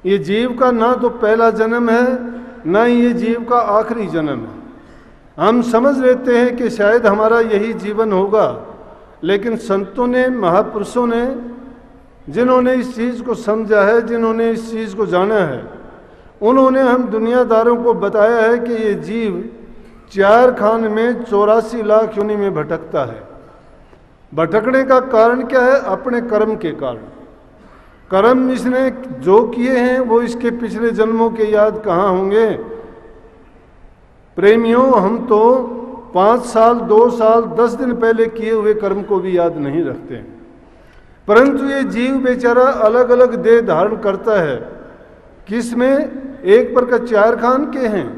ये जीव का ना तो पहला जन्म है, ना ही ये जीव का आखिरी जन्म है। हम समझ लेते हैं कि शायद हमारा यही जीवन होगा, लेकिन संतों ने, महापुरुषों ने, जिन्होंने इस चीज़ को समझा है, जिन्होंने इस चीज़ को जाना है, उन्होंने हम दुनियादारों को बताया है कि ये जीव 4 खान में 84 लाख योनि में भटकता है। भटकने का कारण क्या है? अपने कर्म के कारण। कर्म इसने जो किए हैं वो इसके पिछले जन्मों के याद कहाँ होंगे? प्रेमियों, हम तो 5 साल, 2 साल, 10 दिन पहले किए हुए कर्म को भी याद नहीं रखते हैं। परंतु ये जीव बेचारा अलग अलग देह धारण करता है। किसमें? एक पर का 4 खान के हैं।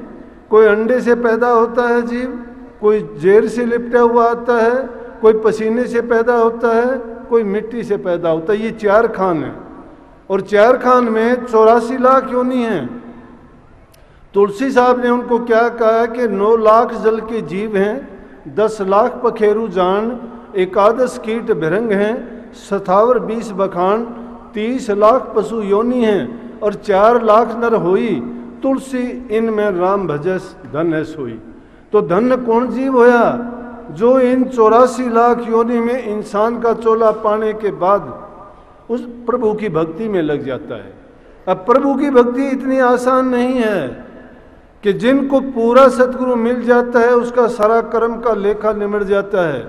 कोई अंडे से पैदा होता है जीव, कोई जेर से लिपटा हुआ आता है, कोई पसीने से पैदा होता है, कोई मिट्टी से पैदा होता है। ये 4 खान है, और 4 खान में 84 लाख योनि हैं। तुलसी साहब ने उनको क्या कहा कि 9 लाख जल के जीव हैं, 10 लाख पखेरु जान, 11 कीट भिरंग हैं, 57 20 बखान, 30 लाख पशु योनि हैं, और 4 लाख नर होई, तुलसी इनमें राम भजस धन है सोई। तो धन कौन जीव होया? जो इन 84 लाख योनि में इंसान का चोला पाने के बाद उस प्रभु की भक्ति में लग जाता है। अब प्रभु की भक्ति इतनी आसान नहीं है कि जिनको पूरा सतगुरु मिल जाता है उसका सारा कर्म का लेखा निमट जाता है।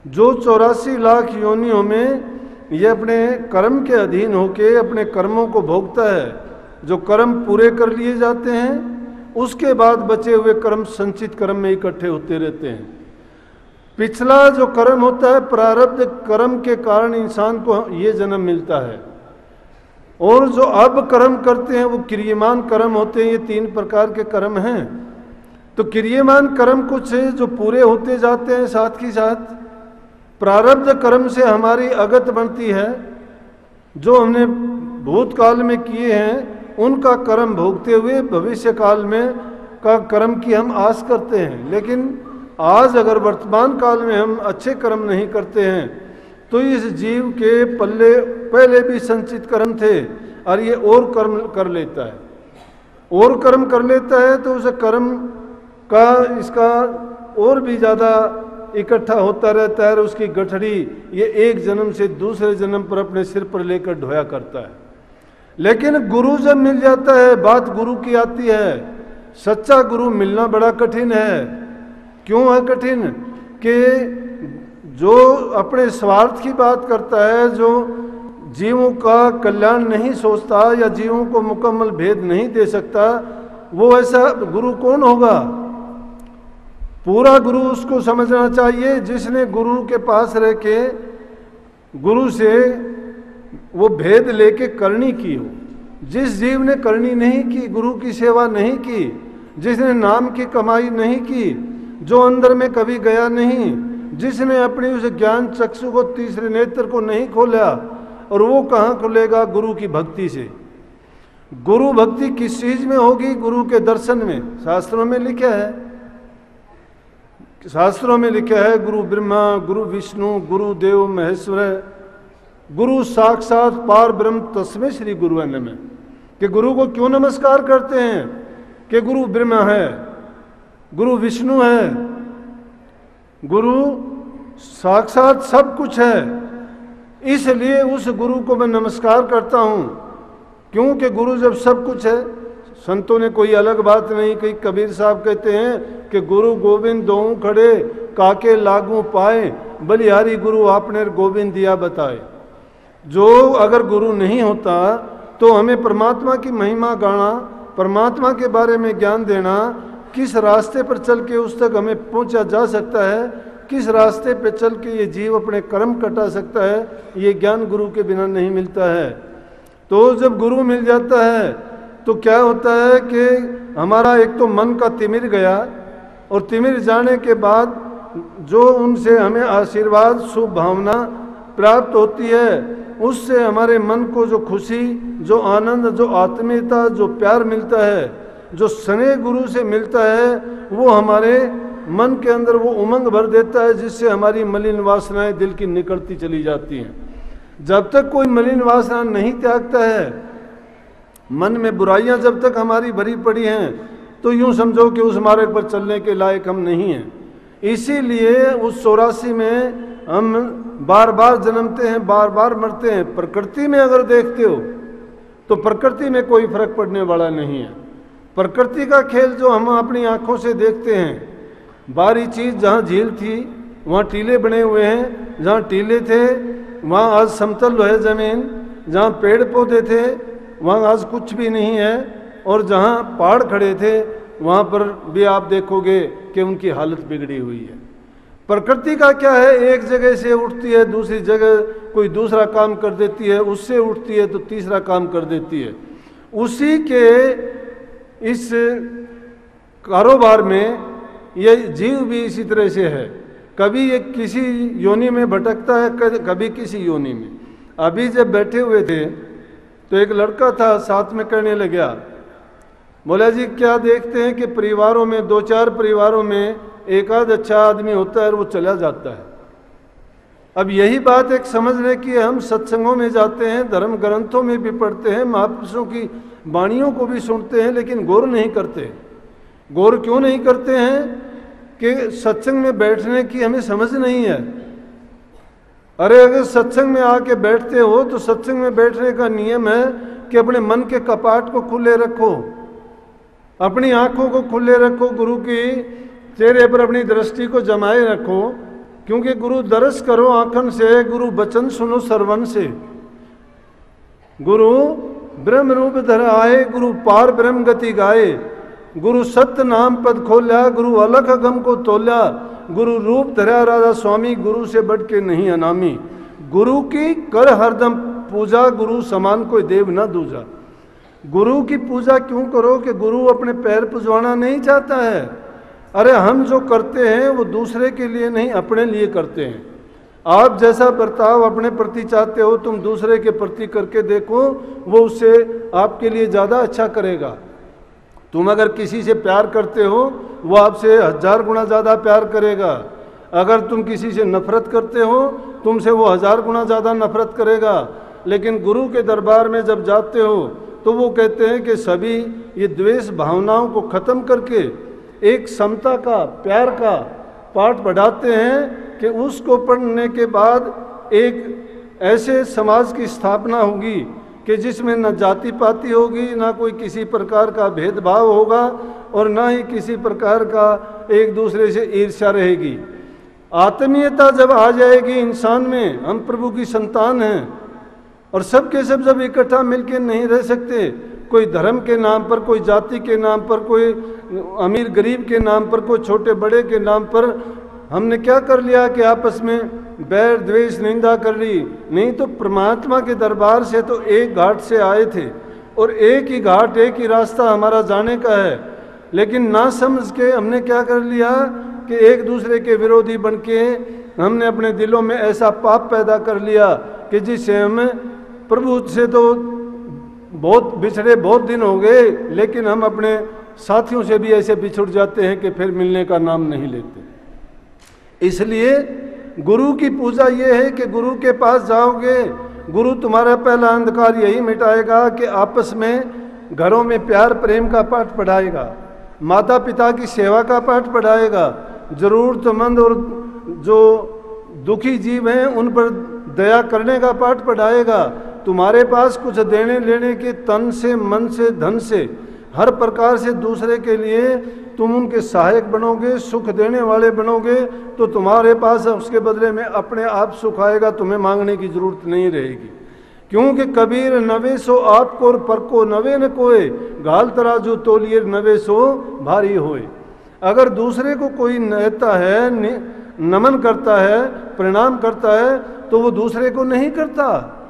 जो 84 लाख योनियों में ये अपने कर्म के अधीन होके अपने कर्मों को भोगता है, जो कर्म पूरे कर लिए जाते हैं उसके बाद बचे हुए कर्म संचित कर्म में इकट्ठे होते रहते हैं। पिछला जो कर्म होता है, प्रारब्ध कर्म के कारण इंसान को ये जन्म मिलता है, और जो अब कर्म करते हैं वो क्रियमान कर्म होते हैं। ये 3 प्रकार के कर्म हैं। तो क्रियमान कर्म कुछ है जो पूरे होते जाते हैं, साथ ही साथ प्रारब्ध कर्म से हमारी अगत बनती है। जो हमने भूतकाल में किए हैं उनका कर्म भोगते हुए भविष्य काल में का कर्म की हम आस करते हैं। लेकिन आज अगर वर्तमान काल में हम अच्छे कर्म नहीं करते हैं तो इस जीव के पल्ले पहले भी संचित कर्म थे और ये और कर्म कर लेता है, और कर्म कर लेता है, तो उस कर्म का इसका और भी ज़्यादा इकट्ठा होता रहता है। और उसकी गठड़ी ये एक जन्म से दूसरे जन्म पर अपने सिर पर लेकर ढोया करता है। लेकिन गुरु जब मिल जाता है, बात गुरु की आती है। सच्चा गुरु मिलना बड़ा कठिन है। क्यों है कठिन? कि जो अपने स्वार्थ की बात करता है, जो जीवों का कल्याण नहीं सोचता या जीवों को मुकम्मल भेद नहीं दे सकता, वो ऐसा गुरु कौन होगा? पूरा गुरु उसको समझना चाहिए जिसने गुरु के पास रह के गुरु से वो भेद लेके करनी की हो। जिस जीव ने करनी नहीं की, गुरु की सेवा नहीं की, जिसने नाम की कमाई नहीं की, जो अंदर में कभी गया नहीं, जिसने अपनी उस ज्ञान चक्षु को, तीसरे नेत्र को नहीं खोला, और वो कहाँ खुलेगा? गुरु की भक्ति से। गुरु भक्ति किस चीज में होगी? गुरु के दर्शन में। शास्त्रों में लिखा है, शास्त्रों में लिखा है, गुरु ब्रह्मा, गुरु विष्णु, गुरु देव महेश्वर, गुरु साक्षात पार ब्रह्म तस्मै श्री गुरु नमः। कि गुरु को क्यों नमस्कार करते हैं? कि गुरु ब्रह्मा है, गुरु विष्णु है, गुरु साक्षात सब कुछ है, इसलिए उस गुरु को मैं नमस्कार करता हूँ। क्योंकि गुरु जब सब कुछ है, संतों ने कोई अलग बात नहीं कही। कबीर साहब कहते हैं कि गुरु गोविंद दोऊ खड़े, काके लागू पाए, बलिहारी गुरु आपने गोविंद दिया बताए। जो अगर गुरु नहीं होता तो हमें परमात्मा की महिमा गाना, परमात्मा के बारे में ज्ञान देना, किस रास्ते पर चल के उस तक हमें पहुंचा जा सकता है, किस रास्ते पर चल के ये जीव अपने कर्म कटा सकता है, ये ज्ञान गुरु के बिना नहीं मिलता है। तो जब गुरु मिल जाता है तो क्या होता है कि हमारा एक तो मन का तिमिर गया, और तिमिर जाने के बाद जो उनसे हमें आशीर्वाद, शुभ भावना प्राप्त होती है, उससे हमारे मन को जो खुशी, जो आनंद, जो आत्मीयता, जो प्यार मिलता है, जो स्नेह गुरु से मिलता है, वो हमारे मन के अंदर वो उमंग भर देता है, जिससे हमारी मलिन वासनाएं दिल की निकलती चली जाती हैं। जब तक कोई मलिन वासना नहीं त्यागता है मन में बुराइयां जब तक हमारी भरी पड़ी हैं तो यूं समझो कि उस मार्ग पर चलने के लायक हम नहीं हैं। इसीलिए उस 84 में हम बार बार जन्मते हैं, बार बार मरते हैं। प्रकृति में अगर देखते हो तो प्रकृति में कोई फर्क पड़ने वाला नहीं है। प्रकृति का खेल जो हम अपनी आंखों से देखते हैं, बाहरी चीज़ जहाँ झील थी वहाँ टीले बने हुए हैं, जहाँ टीले थे वहाँ आज समतल है ज़मीन, जहाँ पेड़ पौधे थे वहाँ आज कुछ भी नहीं है, और जहाँ पहाड़ खड़े थे वहाँ पर भी आप देखोगे कि उनकी हालत बिगड़ी हुई है। प्रकृति का क्या है, एक जगह से उठती है, दूसरी जगह कोई दूसरा काम कर देती है, उससे उठती है तो तीसरा काम कर देती है। उसी के इस कारोबार में ये जीव भी इसी तरह से है। कभी ये किसी योनि में भटकता है, कभी किसी योनि में। अभी जब बैठे हुए थे तो एक लड़का था, साथ में कहने लगा, बोला जी क्या देखते हैं कि परिवारों में, 2-4 परिवारों में एक आध अच्छा आदमी होता है और वो चला जाता है। अब यही बात एक समझने की है। हम सत्संगों में जाते हैं, धर्म ग्रंथों में भी पढ़ते हैं, महापुरुषों की वाणियों को भी सुनते हैं, लेकिन गौर नहीं करते। गौर क्यों नहीं करते हैं कि सत्संग में बैठने की हमें समझ नहीं है। अरे अगर सत्संग में आके बैठते हो तो सत्संग में बैठने का नियम है कि अपने मन के कपाट को खुले रखो, अपनी आंखों को खुले रखो, गुरु की चेहरे पर अपनी दृष्टि को जमाए रखो, क्योंकि गुरु दर्श करो आंखन से, गुरु वचन सुनो सरवन से। गुरु ब्रह्म रूप धर आए, गुरु पार ब्रह्म गति गाए, गुरु सत्य नाम पद खोल्या, गुरु अलख अगम को तोल्या, गुरु रूप धरा राजा स्वामी, गुरु से बढ़ के नहीं अनामी। गुरु की कर हरदम पूजा, गुरु समान कोई देव न दूजा। गुरु की पूजा क्यों करो कि गुरु अपने पैर पुजवाना नहीं चाहता है। अरे हम जो करते हैं वो दूसरे के लिए नहीं, अपने लिए करते हैं। आप जैसा बर्ताव अपने प्रति चाहते हो तुम दूसरे के प्रति करके देखो, वो उससे आपके लिए ज़्यादा अच्छा करेगा। तुम अगर किसी से प्यार करते हो वो आपसे 1000 गुना ज़्यादा प्यार करेगा। अगर तुम किसी से नफरत करते हो तुमसे वो 1000 गुना ज़्यादा नफरत करेगा। लेकिन गुरु के दरबार में जब जाते हो तो वो कहते हैं कि सभी ये द्वेष भावनाओं को ख़त्म करके एक समता का, प्यार का पाठ बढ़ाते हैं कि उसको पढ़ने के बाद एक ऐसे समाज की स्थापना होगी कि जिसमें न जाति पाति होगी, ना कोई किसी प्रकार का भेदभाव होगा, और ना ही किसी प्रकार का एक दूसरे से ईर्ष्या रहेगी। आत्मीयता जब आ जाएगी इंसान में, हम प्रभु की संतान हैं, और सब के सब जब इकट्ठा मिलके नहीं रह सकते, कोई धर्म के नाम पर, कोई जाति के नाम पर, कोई अमीर गरीब के नाम पर, कोई छोटे बड़े के नाम पर हमने क्या कर लिया कि आपस में बैर द्वेष निंदा कर ली। नहीं तो परमात्मा के दरबार से तो एक घाट से आए थे, और एक ही घाट, एक ही रास्ता हमारा जाने का है। लेकिन ना समझ के हमने क्या कर लिया कि एक दूसरे के विरोधी बन के हमने अपने दिलों में ऐसा पाप पैदा कर लिया कि जिससे हम प्रभु से तो बहुत बिछड़े, बहुत दिन हो गए, लेकिन हम अपने साथियों से भी ऐसे बिछुड़ जाते हैं कि फिर मिलने का नाम नहीं लेते। इसलिए गुरु की पूजा ये है कि गुरु के पास जाओगे, गुरु तुम्हारा पहला अंधकार यही मिटाएगा कि आपस में घरों में प्यार प्रेम का पाठ पढ़ाएगा, माता पिता की सेवा का पाठ पढ़ाएगा, ज़रूरतमंद और जो दुखी जीव हैं उन पर दया करने का पाठ पढ़ाएगा। तुम्हारे पास कुछ देने लेने के तन से, मन से, धन से, हर प्रकार से दूसरे के लिए तुम उनके सहायक बनोगे, सुख देने वाले बनोगे, तो तुम्हारे पास उसके बदले में अपने आप सुख आएगा, तुम्हें मांगने की जरूरत नहीं रहेगी। क्योंकि कबीर नवे सो आपको और पर को नवे न कोय, घाल तराजू तोलिए नवे सो भारी होए। अगर दूसरे को कोई नेता है, नमन करता है, प्रणाम करता है, तो वो दूसरे को नहीं करता,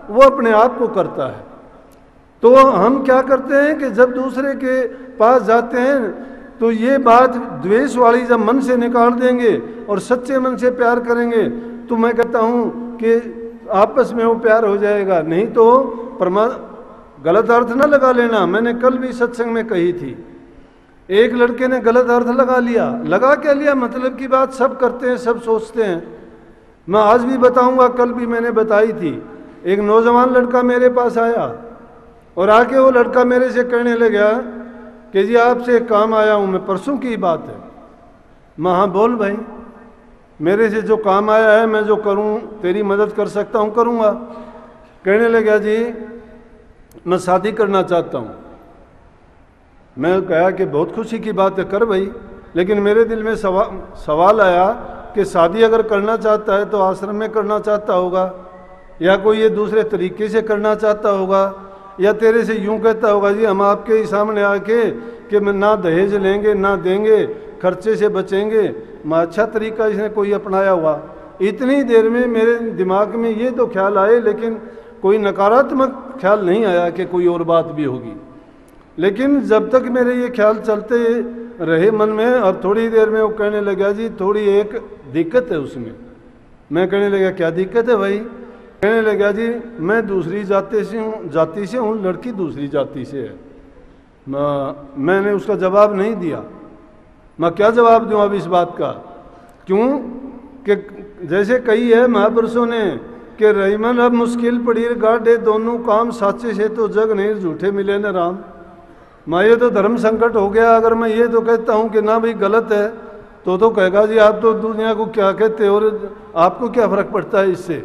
वो अपने आप को करता है। तो हम क्या करते हैं कि जब दूसरे के पास जाते हैं तो ये बात द्वेष वाली जब मन से निकाल देंगे और सच्चे मन से प्यार करेंगे, तो मैं कहता हूँ कि आपस में वो प्यार हो जाएगा। नहीं तो गलत अर्थ ना लगा लेना। मैंने कल भी सत्संग में कही थी, एक लड़के ने गलत अर्थ लगा लिया। लगा क्या लिया, मतलब की बात सब करते हैं, सब सोचते हैं। मैं आज भी बताऊंगा, कल भी मैंने बताई थी। एक नौजवान लड़का मेरे पास आया और आके वो लड़का मेरे से कहने लगा कि जी आपसे एक काम आया हूँ मैं, परसों की बात है। मैं हाँ बोल भाई, मेरे से जो काम आया है मैं जो करूँ तेरी मदद कर सकता हूँ करूँगा। कहने लगा जी मैं शादी करना चाहता हूँ। मैं कहा कि बहुत खुशी की बात है, कर भाई, लेकिन मेरे दिल में सवाल आया कि शादी अगर करना चाहता है तो आश्रम में करना चाहता होगा, या कोई ये दूसरे तरीके से करना चाहता होगा, या तेरे से यूं कहता होगा जी हम आपके ही सामने आके कि मैं ना दहेज लेंगे ना देंगे, खर्चे से बचेंगे। मैं अच्छा तरीका इसने कोई अपनाया हुआ। इतनी देर में मेरे दिमाग में ये तो ख्याल आए, लेकिन कोई नकारात्मक ख्याल नहीं आया कि कोई और बात भी होगी। लेकिन जब तक मेरे ये ख्याल चलते रहे मन में, और थोड़ी देर में वो कहने लगा जी थोड़ी एक दिक्कत है उसमें। मैं कहने लगा क्या दिक्कत है भाई? कहने लगा जी मैं दूसरी जाति से हूँ, लड़की दूसरी जाति से है। मैंने उसका जवाब नहीं दिया। मैं क्या जवाब दूँ अब इस बात का? क्यों कि जैसे कही है महापुरुषों ने कि रहीमन अब मुश्किल पड़ी गाढ़े दोनों काम, साचे से तो जग नहीं झूठे मिले न राम। मैं ये तो धर्म संकट हो गया। अगर मैं ये तो कहता हूँ कि ना भाई गलत है तो कहेगा जी आप तो दुनिया को क्या कहते हो और आपको क्या फर्क पड़ता है इससे।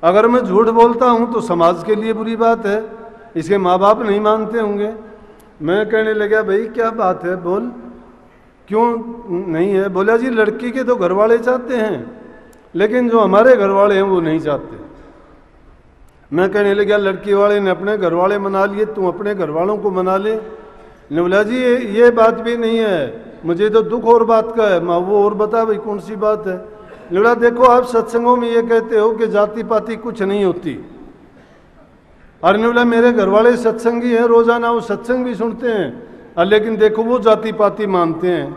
अगर मैं झूठ बोलता हूँ तो समाज के लिए बुरी बात है, इसके माँ बाप नहीं मानते होंगे। मैं कहने लगा भाई क्या बात है बोल, क्यों नहीं है? बोला जी लड़की के तो घर वाले चाहते हैं, लेकिन जो हमारे घर वाले हैं वो नहीं चाहते। मैं कहने लगा लड़की वाले ने अपने घर वाले मना लिए, तू अपने घर वालों को मना ले। ने बोला जी ये बात भी नहीं है, मुझे तो दुख और बात का है। मैं वो और बता भाई कौन सी बात है? ने बोला देखो आप सत्संगों में ये कहते हो कि जाति पाति कुछ नहीं होती। और ने बोला मेरे घर वाले सत्संगी हैं, रोजाना वो सत्संग भी सुनते हैं, लेकिन देखो वो जाति पाति मानते हैं।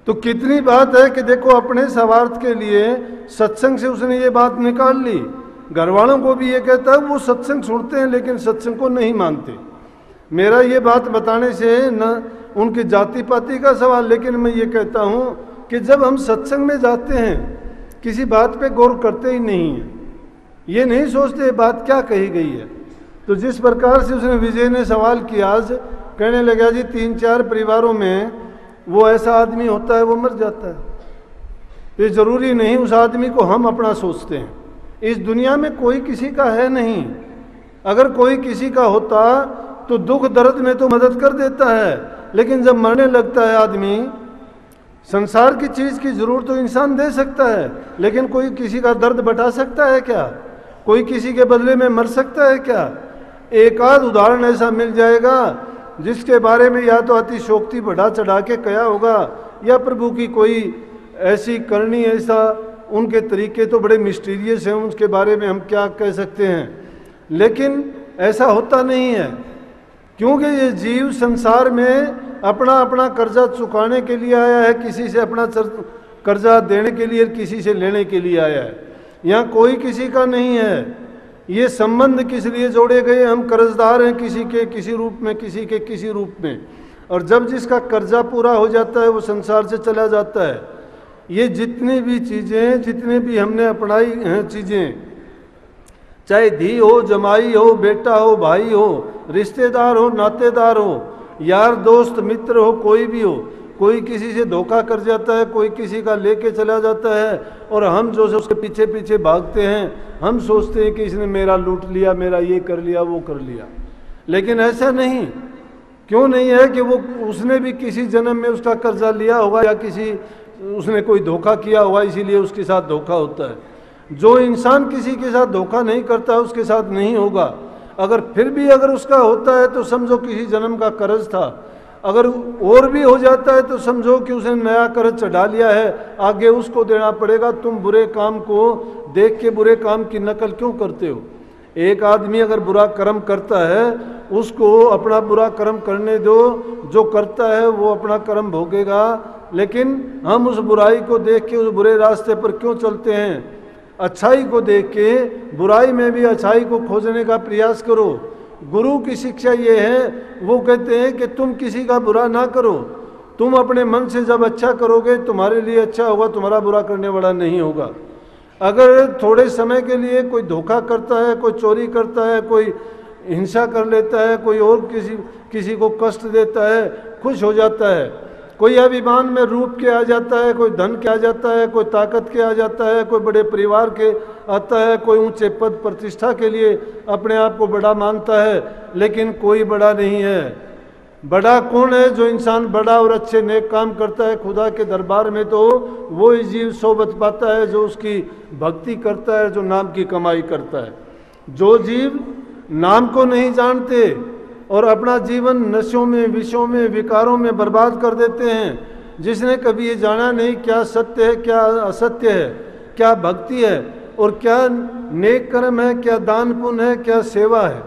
तो कितनी बात है कि देखो अपने स्वार्थ के लिए सत्संग से उसने ये बात निकाल ली। घर वालों को भी ये कहता है वो सत्संग सुनते हैं लेकिन सत्संग को नहीं मानते। मेरा ये बात बताने से न उनकी जाति पाति का सवाल, लेकिन मैं ये कहता हूँ कि जब हम सत्संग में जाते हैं किसी बात पे गौर करते ही नहीं है, ये नहीं सोचते बात क्या कही गई है। तो जिस प्रकार से उसने विजय ने सवाल किया, आज कहने लगा जी 3-4 परिवारों में वो ऐसा आदमी होता है वो मर जाता है। ये जरूरी नहीं उस आदमी को हम अपना सोचते हैं। इस दुनिया में कोई किसी का है नहीं। अगर कोई किसी का होता तो दुख दर्द में तो मदद कर देता है, लेकिन जब मरने लगता है आदमी, संसार की चीज की जरूरत तो इंसान दे सकता है, लेकिन कोई किसी का दर्द बटा सकता है क्या? कोई किसी के बदले में मर सकता है क्या? एक आध उदाहरण ऐसा मिल जाएगा जिसके बारे में या तो अतिशोक्ति बढ़ा चढ़ा के कहा होगा, या प्रभु की कोई ऐसी करनी, ऐसा उनके तरीके तो बड़े मिस्टीरियस हैं, उसके बारे में हम क्या कह सकते हैं। लेकिन ऐसा होता नहीं है, क्योंकि ये जीव संसार में अपना अपना कर्जा चुकाने के लिए आया है, किसी से अपना कर्जा देने के लिए, किसी से लेने के लिए आया है। यहाँ कोई किसी का नहीं है। ये संबंध किस लिए जोड़े गए? हम कर्जदार हैं किसी के किसी रूप में, किसी के किसी रूप में, और जब जिसका कर्जा पूरा हो जाता है वो संसार से चला जाता है। ये जितनी भी चीज़ें, जितने भी हमने अपनाई हैं चीज़ें, चाहे धी हो, जमाई हो, बेटा हो, भाई हो, रिश्तेदार हो, नातेदार हो, यार दोस्त मित्र हो, कोई भी हो, कोई किसी से धोखा कर जाता है, कोई किसी का लेके चला जाता है, और हम जो है उसके पीछे पीछे भागते हैं। हम सोचते हैं कि इसने मेरा लूट लिया, मेरा ये कर लिया, वो कर लिया। लेकिन ऐसा नहीं। क्यों नहीं है कि वो उसने भी किसी जन्म में उसका कर्जा लिया होगा, या किसी उसने कोई धोखा किया होगा, इसीलिए उसके साथ धोखा होता है। जो इंसान किसी के साथ धोखा नहीं करता उसके साथ नहीं होगा। अगर फिर भी अगर उसका होता है तो समझो किसी जन्म का कर्ज था। अगर और भी हो जाता है तो समझो कि उसने नया कर्ज चढ़ा लिया है, आगे उसको देना पड़ेगा। तुम बुरे काम को देख के बुरे काम की नकल क्यों करते हो? एक आदमी अगर बुरा कर्म करता है उसको अपना बुरा कर्म करने दो, जो करता है वो अपना कर्म भोगेगा। लेकिन हम उस बुराई को देख के उस बुरे रास्ते पर क्यों चलते हैं? अच्छाई को देख के बुराई में भी अच्छाई को खोजने का प्रयास करो। गुरु की शिक्षा ये है, वो कहते हैं कि तुम किसी का बुरा ना करो। तुम अपने मन से जब अच्छा करोगे तुम्हारे लिए अच्छा होगा, तुम्हारा बुरा करने वाला नहीं होगा। अगर थोड़े समय के लिए कोई धोखा करता है, कोई चोरी करता है, कोई हिंसा कर लेता है, कोई और किसी को कष्ट देता है, खुश हो जाता है। कोई अभिमान में रूप के आ जाता है, कोई धन के आ जाता है, कोई ताकत के आ जाता है, कोई बड़े परिवार के आता है, कोई ऊंचे पद प्रतिष्ठा के लिए अपने आप को बड़ा मानता है, लेकिन कोई बड़ा नहीं है। बड़ा कौन है? जो इंसान बड़ा और अच्छे नेक काम करता है खुदा के दरबार में, तो वो ही जीव सोबत पाता है जो उसकी भक्ति करता है, जो नाम की कमाई करता है। जो जीव नाम को नहीं जानते और अपना जीवन नशों में, विषयों में, विकारों में बर्बाद कर देते हैं, जिसने कभी ये जाना नहीं क्या सत्य है, क्या असत्य है, क्या भक्ति है और क्या नेक कर्म है, क्या दान पुण्य है, क्या सेवा है,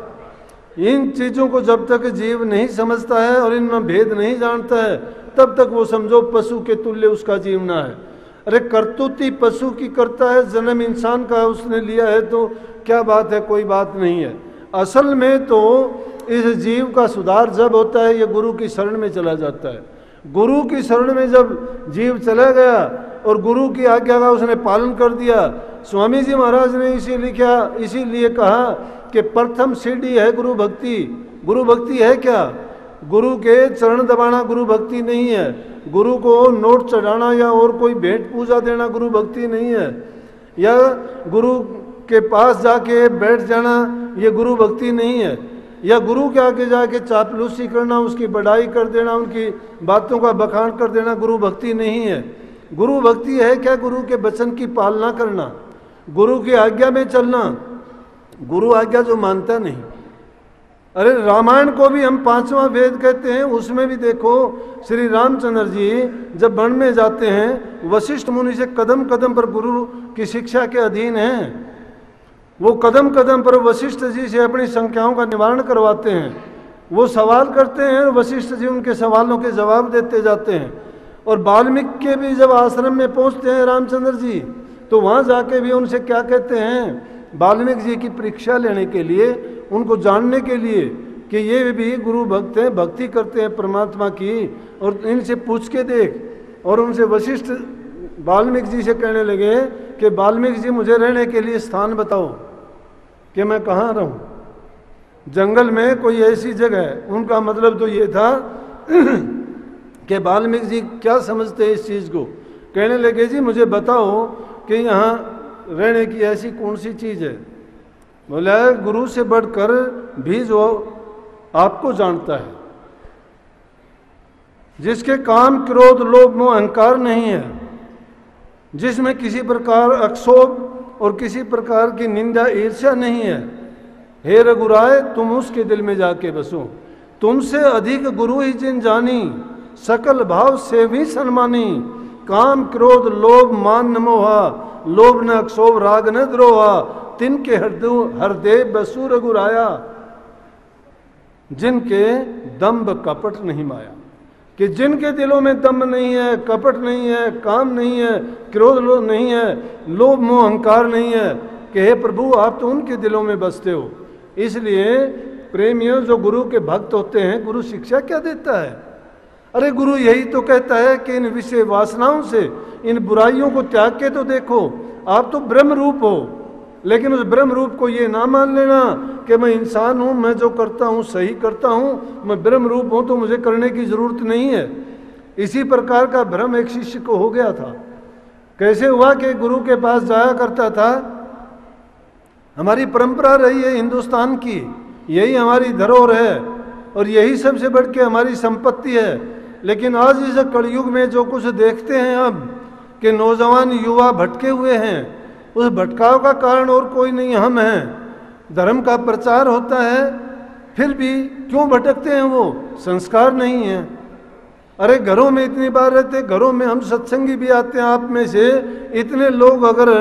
इन चीज़ों को जब तक जीव नहीं समझता है और इनमें भेद नहीं जानता है, तब तक वो समझो पशु के तुल्य उसका जीवना है। अरे करतूती पशु की करता है, जन्म इंसान का उसने लिया है, तो क्या बात है? कोई बात नहीं है। असल में तो इस जीव का सुधार जब होता है, ये गुरु की शरण में चला जाता है। गुरु की शरण में जब जीव चला गया और गुरु की आज्ञा का उसने पालन कर दिया, स्वामी जी महाराज ने इसीलिए कहा कि प्रथम सीढ़ी है गुरु भक्ति। गुरु भक्ति है क्या? गुरु के चरण दबाना गुरु भक्ति नहीं है। गुरु को नोट चढ़ाना या और कोई भेंट पूजा देना गुरु भक्ति नहीं है। या गुरु के पास जाके बैठ जाना ये गुरु भक्ति नहीं है। या गुरु के आगे जाके चापलूसी करना, उसकी बड़ाई कर देना, उनकी बातों का बखान कर देना गुरु भक्ति नहीं है। गुरु भक्ति है क्या? गुरु के वचन की पालना करना, गुरु की आज्ञा में चलना। गुरु आज्ञा जो मानता नहीं। अरे रामायण को भी हम 5वां वेद कहते हैं, उसमें भी देखो श्री रामचंद्र जी जब वन में जाते हैं, वशिष्ठ मुनि से कदम कदम पर गुरु की शिक्षा के अधीन हैं। वो कदम कदम पर वशिष्ठ जी से अपनी शंकाओं का निवारण करवाते हैं। वो सवाल करते हैं, वशिष्ठ जी उनके सवालों के जवाब देते जाते हैं। और वाल्मीकि के भी जब आश्रम में पहुंचते हैं रामचंद्र जी, तो वहाँ जाके भी उनसे क्या कहते हैं? वाल्मीकि जी की परीक्षा लेने के लिए, उनको जानने के लिए कि ये भी गुरु भक्त हैं, भक्ति करते हैं परमात्मा की, और इनसे पूछ के देख। और उनसे वशिष्ठ वाल्मीकि जी से कहने लगे कि वाल्मीकि जी मुझे रहने के लिए स्थान बताओ कि मैं कहाँ रहूँ, जंगल में कोई ऐसी जगह है। उनका मतलब तो ये था कि वाल्मीकि जी क्या समझते हैं इस चीज़ को। कहने लगे जी मुझे बताओ कि यहाँ रहने की ऐसी कौन सी चीज़ है। बोला गुरु से बढ़कर भी जो आपको जानता है, जिसके काम क्रोध लोभ मोह अहंकार नहीं है, जिसमें किसी प्रकार अक्षोभ और किसी प्रकार की निंदा ईर्ष्या नहीं है। हे रघुराय तुम उसके दिल में जाके बसो। तुमसे अधिक गुरु ही जिन जानी, सकल भाव से भी सन्मानी। काम क्रोध लोभ मान न मोहा, लोभ न अक्षोभ राग न द्रोहा। तिनके हृदय बसु रघुराया, जिनके दंभ कपट नहीं माया। कि जिनके दिलों में दम्भ नहीं है, कपट नहीं है, काम नहीं है, क्रोध नहीं है, लोभ मोह अहंकार नहीं है, कि हे प्रभु आप तो उनके दिलों में बसते हो। इसलिए प्रेमियों जो गुरु के भक्त होते हैं, गुरु शिक्षा क्या देता है? अरे गुरु यही तो कहता है कि इन विषय वासनाओं से, इन बुराइयों को त्याग के तो देखो, आप तो ब्रह्म रूप हो। लेकिन उस ब्रह्म रूप को ये ना मान लेना कि मैं इंसान हूँ, मैं जो करता हूँ सही करता हूँ, मैं ब्रह्म रूप हूँ तो मुझे करने की जरूरत नहीं है। इसी प्रकार का भ्रम एक शिष्य को हो गया था। कैसे हुआ कि गुरु के पास जाया करता था। हमारी परंपरा रही है हिंदुस्तान की, यही हमारी धरोहर है और यही सबसे बढ़ के हमारी संपत्ति है। लेकिन आज इस कलयुग में जो कुछ देखते हैं अब कि नौजवान युवा भटके हुए हैं, उस भटकाव का कारण और कोई नहीं, हम हैं। धर्म का प्रचार होता है, फिर भी क्यों भटकते हैं? वो संस्कार नहीं है। अरे घरों में इतनी बार रहते, घरों में हम सत्संगी भी आते हैं, आप में से इतने लोग अगर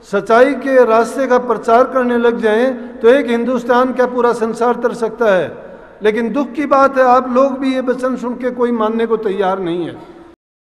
सच्चाई के रास्ते का प्रचार करने लग जाएं तो एक हिंदुस्तान क्या पूरा संसार तर सकता है। लेकिन दुख की बात है, आप लोग भी ये वचन सुन के कोई मानने को तैयार नहीं है।